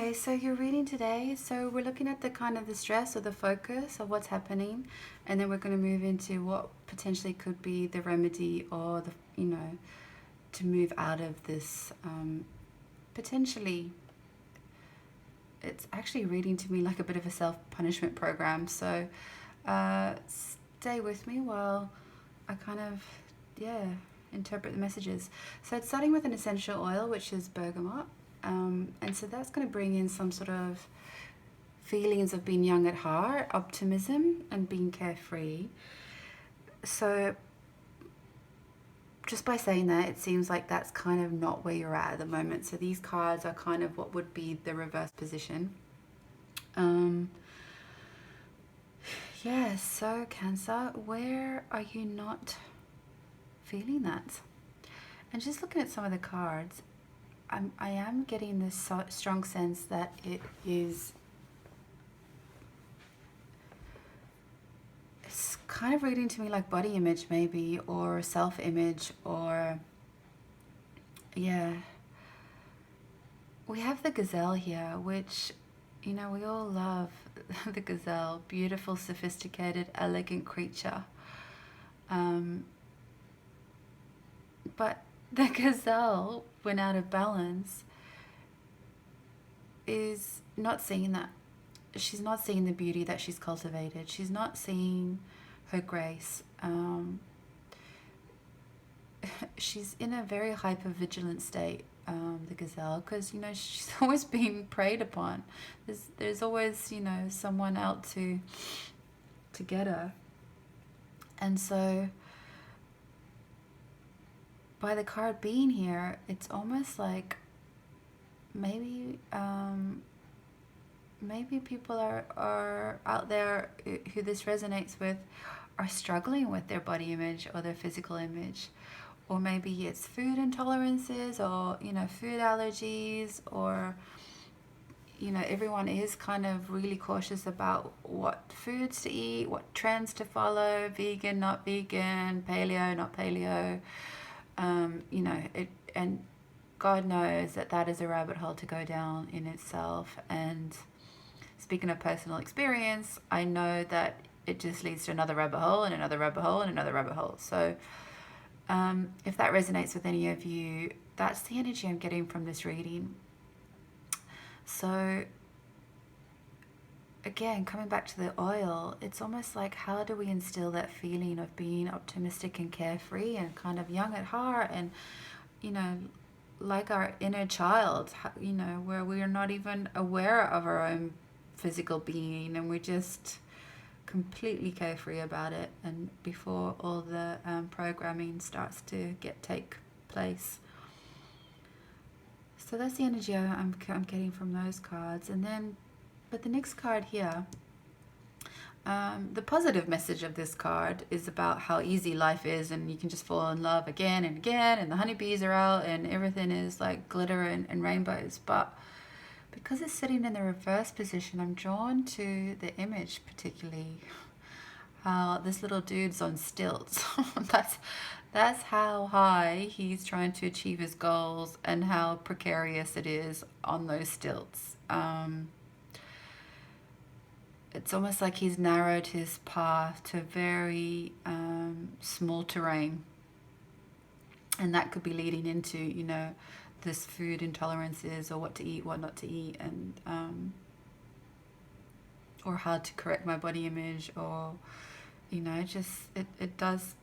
Okay, so you're reading today. So we're looking at the kind of the stress or the focus of what's happening, and then we're going to move into what potentially could be the remedy or to move out of this. Potentially, it's actually reading to me like a bit of a self-punishment program. So stay with me while I kind of, interpret the messages. So it's starting with an essential oil, which is bergamot. And so that's going to bring in some sort of feelings of being young at heart, optimism, and being carefree. So just by saying that, it seems like that's kind of not where you're at the moment. So these cards are kind of what would be the reverse position. So Cancer, where are you not feeling that? And just looking at some of the cards, I am getting this strong sense that it is, it's kind of reading to me like body image maybe, or self-image, or we have the gazelle here, which, we all love the gazelle. Beautiful, sophisticated, elegant creature. But the gazelle, when out of balance, is not seeing that. She's not seeing the beauty that she's cultivated. She's not seeing her grace. She's in a very hyper-vigilant state, the gazelle, because, she's always being preyed upon. There's always, someone out to get her. And so by the card being here, it's almost like maybe people are out there who this resonates with are struggling with their body image or their physical image, or maybe it's food intolerances, or food allergies, or everyone is kind of really cautious about what foods to eat, what trends to follow, vegan, not vegan, paleo, not paleo. And God knows that is a rabbit hole to go down in itself. And speaking of personal experience, I know that it just leads to another rabbit hole and another rabbit hole and another rabbit hole. So if that resonates with any of you, that's the energy I'm getting from this reading. So again, coming back to the oil, it's almost like, how do we instill that feeling of being optimistic and carefree and kind of young at heart, and like our inner child, where we are not even aware of our own physical being, and we're just completely carefree about it, and before all the programming starts to take place. So that's the energy I'm getting from those cards. And then, but the next card here, the positive message of this card is about how easy life is, and you can just fall in love again and again, and the honeybees are out, and everything is like glitter and rainbows. But because it's sitting in the reverse position, I'm drawn to the image, particularly how this little dude's on stilts. That's how high he's trying to achieve his goals, and how precarious it is on those stilts. It's almost like he's narrowed his path to very small terrain, and that could be leading into this food intolerances, or what to eat, what not to eat, and or how to correct my body image, or just it does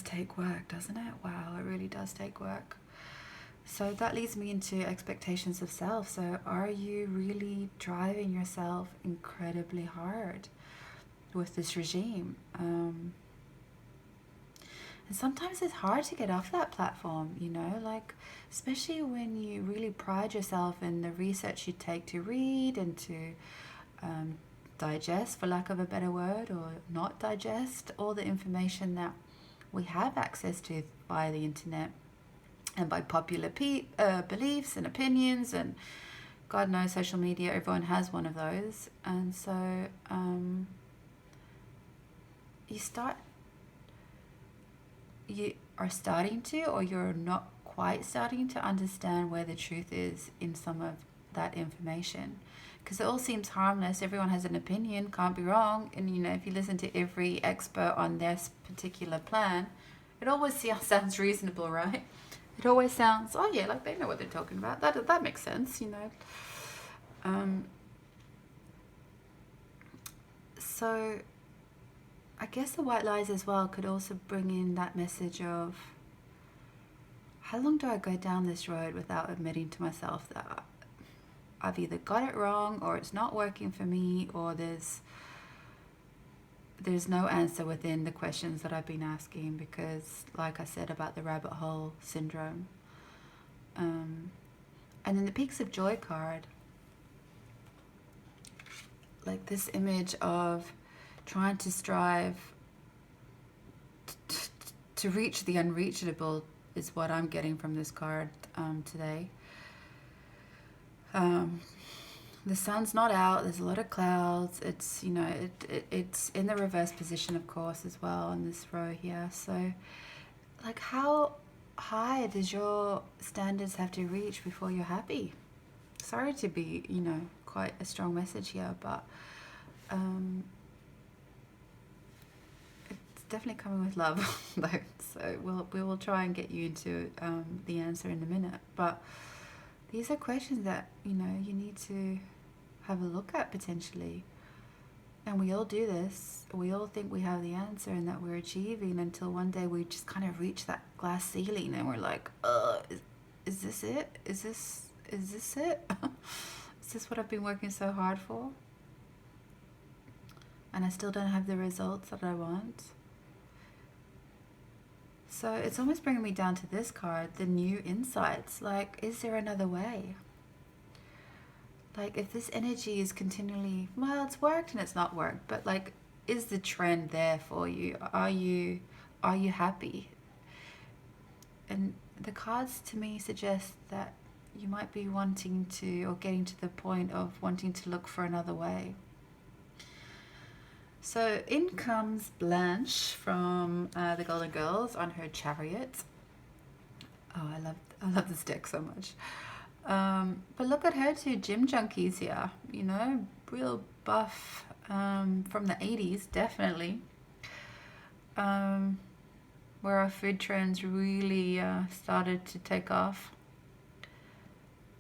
take work, doesn't it? Wow, it really does take work. So that leads me into expectations of self. So are you really driving yourself incredibly hard with this regime? And sometimes it's hard to get off that platform, like, especially when you really pride yourself in the research you take to read and to digest, for lack of a better word, or not digest all the information that we have access to via the internet and by popular beliefs and opinions, and God knows social media, everyone has one of those. And so you are starting to, or you're not quite starting to understand where the truth is in some of that information, because it all seems harmless. Everyone has an opinion, can't be wrong. And if you listen to every expert on this particular plan, it always sounds reasonable, right? It always sounds, oh yeah, like they know what they're talking about. That makes sense. So I guess the white lies as well could also bring in that message of, how long do I go down this road without admitting to myself that I've either got it wrong, or it's not working for me, or there's no answer within the questions that I've been asking, because like I said about the rabbit hole syndrome. And then the Peaks of Joy card, like this image of trying to strive to reach the unreachable is what I'm getting from this card today. The sun's not out, there's a lot of clouds. It's it's in the reverse position, of course, as well in this row here. So like, how high does your standards have to reach before you're happy? Sorry to be quite a strong message here, but it's definitely coming with love though. So we will try and get you into the answer in a minute, but these are questions that you need to have a look at potentially. And we all do this. We all think we have the answer and that we're achieving, until one day we just kind of reach that glass ceiling and we're like, is this it? Is this it? Is this what I've been working so hard for? And I still don't have the results that I want. So it's almost bringing me down to this card, the new insights. Like, is there another way? Like, if this energy is continually, well, it's worked and it's not worked, but like, is the trend there for you? Are you happy? And the cards to me suggest that you might be wanting to, or getting to the point of wanting to look for another way. So in comes Blanche from the Golden Girls on her chariot. Oh, I love this deck so much. But look at her two gym junkies here. Real buff from the 80s, definitely. Where our food trends really started to take off.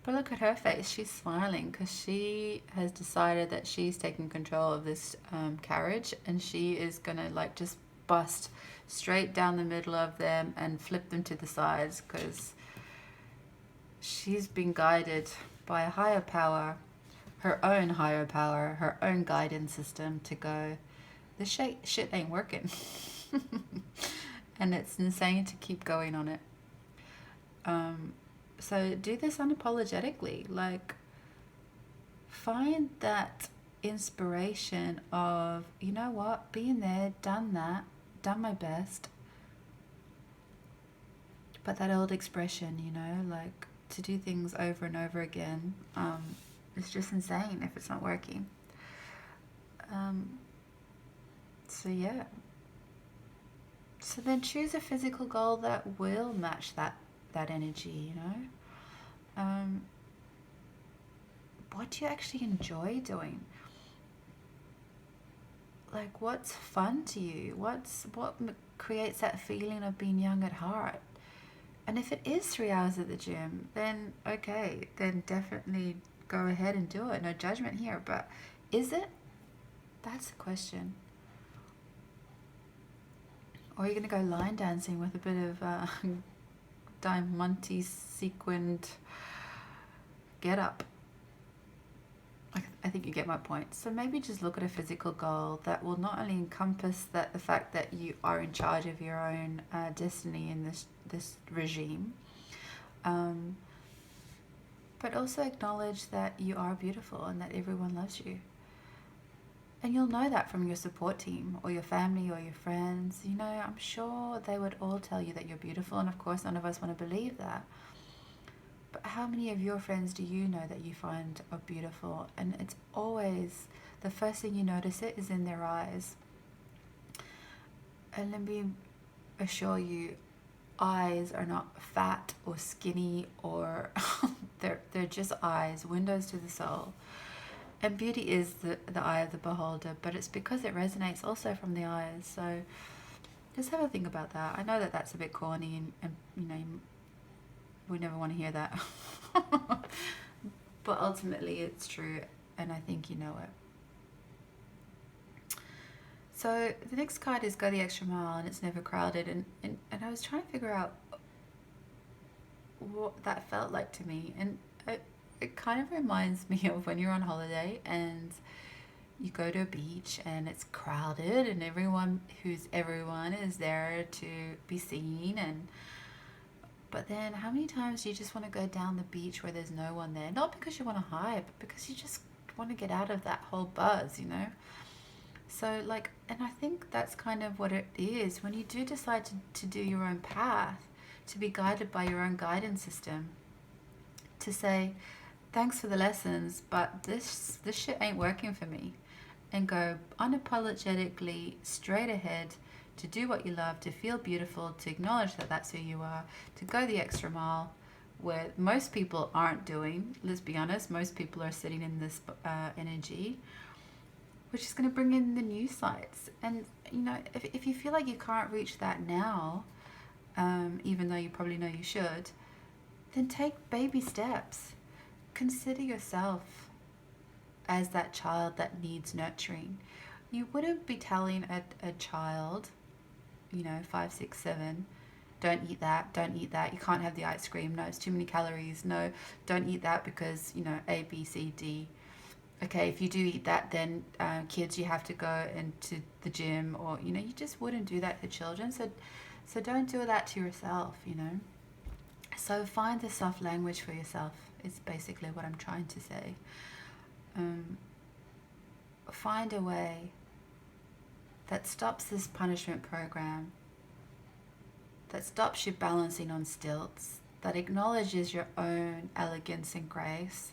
But look at her face. She's smiling because she has decided that she's taking control of this carriage, and she is gonna like just bust straight down the middle of them and flip them to the sides, because she's been guided by a higher power, her own higher power, her own guidance system to go, this shit ain't working. And it's insane to keep going on it. So do this unapologetically. Like, find that inspiration of, you know what, been there, done that, done my best. But that old expression, like, to do things over and over again, it's just insane if it's not working. So yeah. So then choose a physical goal that will match that energy, what do you actually enjoy doing? Like, what's fun to you? What creates that feeling of being young at heart? And if it is 3 hours at the gym, then okay, then definitely go ahead and do it. No judgment here, but is it? That's the question. Or are you going to go line dancing with a bit of diamante sequined get up? I think you get my point. So maybe just look at a physical goal that will not only encompass the fact that you are in charge of your own destiny in this regime, but also acknowledge that you are beautiful and that everyone loves you. And you'll know that from your support team or your family or your friends. I'm sure they would all tell you that you're beautiful, and of course none of us want to believe that. But how many of your friends do you know that you find are beautiful? And it's always, the first thing you notice it is in their eyes. And let me assure you, eyes are not fat or skinny, or they're just eyes, windows to the soul. And beauty is the eye of the beholder, but it's because it resonates also from the eyes. So just have a think about that. I know that that's a bit corny, and you know, we never want to hear that. But ultimately it's true, and I think you know it. So the next card is Go the Extra Mile, and it's never crowded. And I was trying to figure out what that felt like to me. And it kind of reminds me of when you're on holiday and you go to a beach and it's crowded and everyone is there to be seen. And but then how many times do you just want to go down the beach where there's no one there? Not because you want to hide, but because you just want to get out of that whole buzz, you know? So like, and I think that's kind of what it is when you do decide to do your own path, to be guided by your own guidance system, to say, thanks for the lessons, but this shit ain't working for me, and go unapologetically straight ahead to do what you love, to feel beautiful, to acknowledge that that's who you are, to go the extra mile where most people aren't doing. Let's be honest, most people are sitting in this energy, which is going to bring in the new sights. And you know, if you feel like you can't reach that now, even though you probably know you should, then take baby steps. Consider yourself as that child that needs nurturing. You wouldn't be telling a child, you know, 5, 6, 7, don't eat that, you can't have the ice cream, no, it's too many calories, no, don't eat that because, you know, A, B, C, D. Okay, if you do eat that, then kids, you have to go into the gym, or, you know, you just wouldn't do that to children. So don't do that to yourself, you know. So find the soft language for yourself is basically what I'm trying to say. Find a way that stops this punishment program, that stops you balancing on stilts, that acknowledges your own elegance and grace,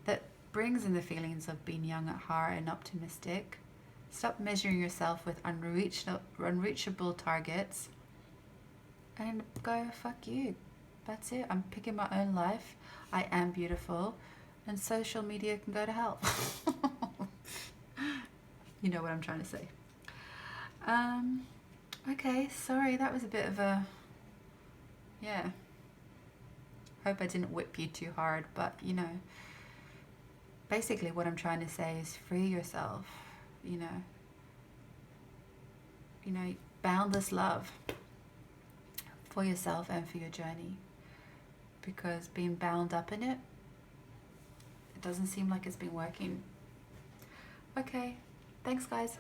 that brings in the feelings of being young at heart and optimistic. Stop measuring yourself with unreachable targets and go, fuck you. That's it. I'm picking my own life. I am beautiful, and social media can go to hell. You know what I'm trying to say. Okay, sorry, that was a bit of a, yeah. Hope I didn't whip you too hard, but you know, basically what I'm trying to say is free yourself, you know, boundless love for yourself and for your journey, because being bound up in it doesn't seem like it's been working. Okay, thanks guys.